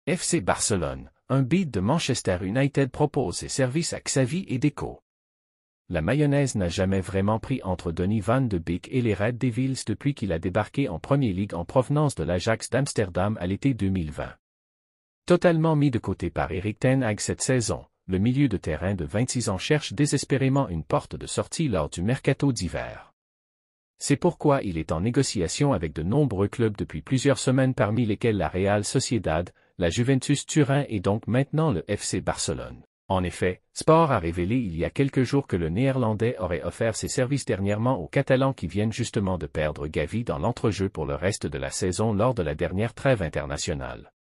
FC Barcelone, un bid de Manchester United propose ses services à Xavi et Deco. La mayonnaise n'a jamais vraiment pris entre Donny van de Beek et les Red Devils depuis qu'il a débarqué en Premier League en provenance de l'Ajax d'Amsterdam à l'été 2020. Totalement mis de côté par Erik ten Hag cette saison, le milieu de terrain de 26 ans cherche désespérément une porte de sortie lors du mercato d'hiver. C'est pourquoi il est en négociation avec de nombreux clubs depuis plusieurs semaines parmi lesquels la Real Sociedad, la Juventus Turin et donc maintenant le FC Barcelone. En effet, Sport a révélé il y a quelques jours que le Néerlandais aurait offert ses services dernièrement aux Catalans qui viennent justement de perdre Gavi dans l'entrejeu pour le reste de la saison lors de la dernière trêve internationale.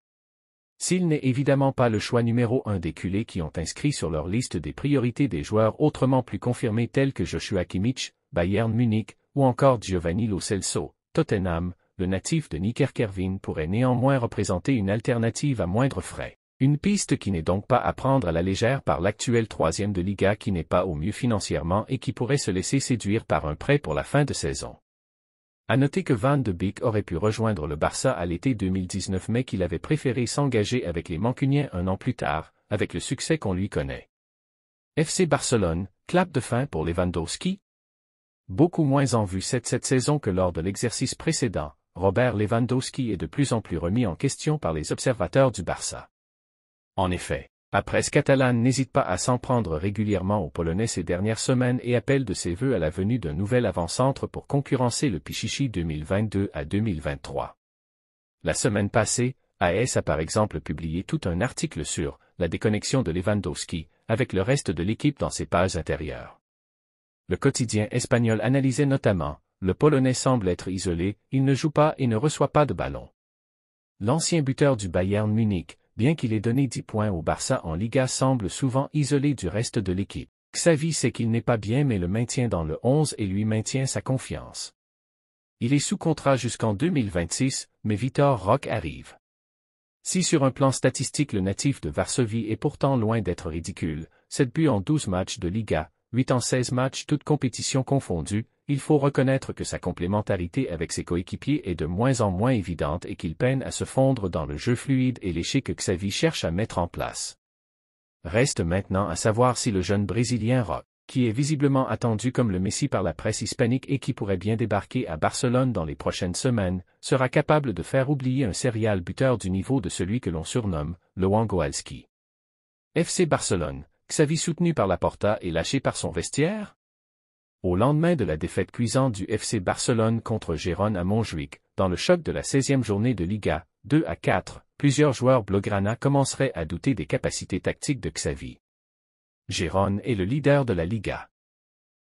S'il n'est évidemment pas le choix numéro 1 des culés qui ont inscrit sur leur liste des priorités des joueurs autrement plus confirmés tels que Joshua Kimmich, Bayern Munich, ou encore Giovanni Lo Celso, Tottenham, le natif de Niekerkerveen pourrait néanmoins représenter une alternative à moindre frais. Une piste qui n'est donc pas à prendre à la légère par l'actuel troisième de Liga qui n'est pas au mieux financièrement et qui pourrait se laisser séduire par un prêt pour la fin de saison. À noter que Van de Beek aurait pu rejoindre le Barça à l'été 2019 mais qu'il avait préféré s'engager avec les Mancuniens un an plus tard, avec le succès qu'on lui connaît. FC Barcelone, clap de fin pour Lewandowski? Beaucoup moins en vue cette saison que lors de l'exercice précédent, Robert Lewandowski est de plus en plus remis en question par les observateurs du Barça. En effet, la presse catalane n'hésite pas à s'en prendre régulièrement aux Polonais ces dernières semaines et appelle de ses vœux à la venue d'un nouvel avant-centre pour concurrencer le Pichichi 2022 à 2023. La semaine passée, AS a par exemple publié tout un article sur la déconnexion de Lewandowski avec le reste de l'équipe dans ses pages intérieures. Le quotidien espagnol analysait notamment « Le Polonais semble être isolé, il ne joue pas et ne reçoit pas de ballon ». L'ancien buteur du Bayern Munich, bien qu'il ait donné 10 points au Barça en Liga, semble souvent isolé du reste de l'équipe. Xavi sait qu'il n'est pas bien mais le maintient dans le 11 et lui maintient sa confiance. Il est sous contrat jusqu'en 2026, mais Vitor Roque arrive. Si sur un plan statistique le natif de Varsovie est pourtant loin d'être ridicule, 7 buts en 12 matchs de Liga, 8 en 16 matchs toutes compétitions confondues, il faut reconnaître que sa complémentarité avec ses coéquipiers est de moins en moins évidente et qu'il peine à se fondre dans le jeu fluide et léché que Xavi cherche à mettre en place. Reste maintenant à savoir si le jeune Brésilien Roque, qui est visiblement attendu comme le Messi par la presse hispanique et qui pourrait bien débarquer à Barcelone dans les prochaines semaines, sera capable de faire oublier un serial buteur du niveau de celui que l'on surnomme Lewandowski. FC Barcelone, Xavi soutenu par Laporta et lâché par son vestiaire? Au lendemain de la défaite cuisante du FC Barcelone contre Gérone à Montjuïc, dans le choc de la 16e journée de Liga, 2-4, plusieurs joueurs blaugrana commenceraient à douter des capacités tactiques de Xavi. Gérone est le leader de la Liga.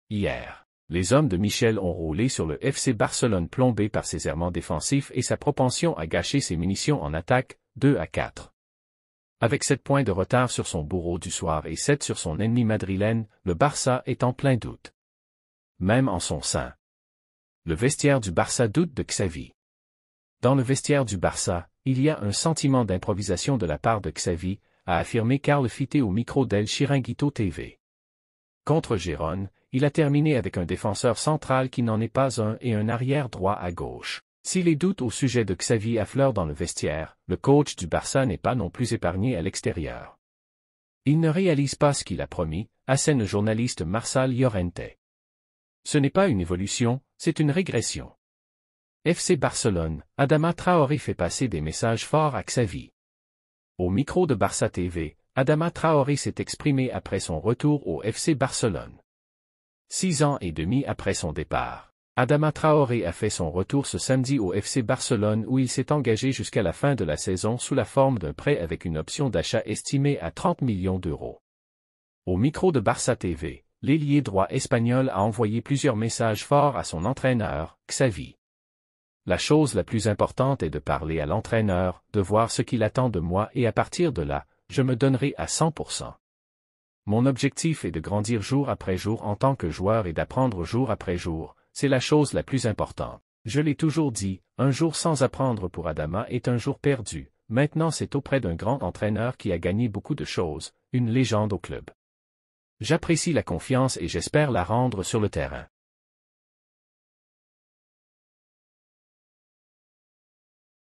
Hier, les hommes de Michel ont roulé sur le FC Barcelone plombé par ses errements défensifs et sa propension à gâcher ses munitions en attaque, 2-4. Avec 7 points de retard sur son bourreau du soir et 7 sur son ennemi madrilène, le Barça est en plein doute. Même en son sein. Le vestiaire du Barça doute de Xavi. Dans le vestiaire du Barça, il y a un sentiment d'improvisation de la part de Xavi, a affirmé Carl Fité au micro d'El Chiringuito TV. Contre Gérone, il a terminé avec un défenseur central qui n'en est pas un et un arrière droit à gauche. Si les doutes au sujet de Xavi affleurent dans le vestiaire, le coach du Barça n'est pas non plus épargné à l'extérieur. Il ne réalise pas ce qu'il a promis, assène le journaliste Marçal Llorente. Ce n'est pas une évolution, c'est une régression. FC Barcelone, Adama Traoré fait passer des messages forts à Xavi. Au micro de Barça TV, Adama Traoré s'est exprimé après son retour au FC Barcelone. 6 ans et demi après son départ, Adama Traoré a fait son retour ce samedi au FC Barcelone où il s'est engagé jusqu'à la fin de la saison sous la forme d'un prêt avec une option d'achat estimée à 30 millions d'euros. Au micro de Barça TV, l'ailier droit espagnol a envoyé plusieurs messages forts à son entraîneur, Xavi. La chose la plus importante est de parler à l'entraîneur, de voir ce qu'il attend de moi et à partir de là, je me donnerai à 100%. Mon objectif est de grandir jour après jour en tant que joueur et d'apprendre jour après jour, c'est la chose la plus importante. Je l'ai toujours dit, un jour sans apprendre pour Adama est un jour perdu, maintenant c'est auprès d'un grand entraîneur qui a gagné beaucoup de choses, une légende au club. J'apprécie la confiance et j'espère la rendre sur le terrain.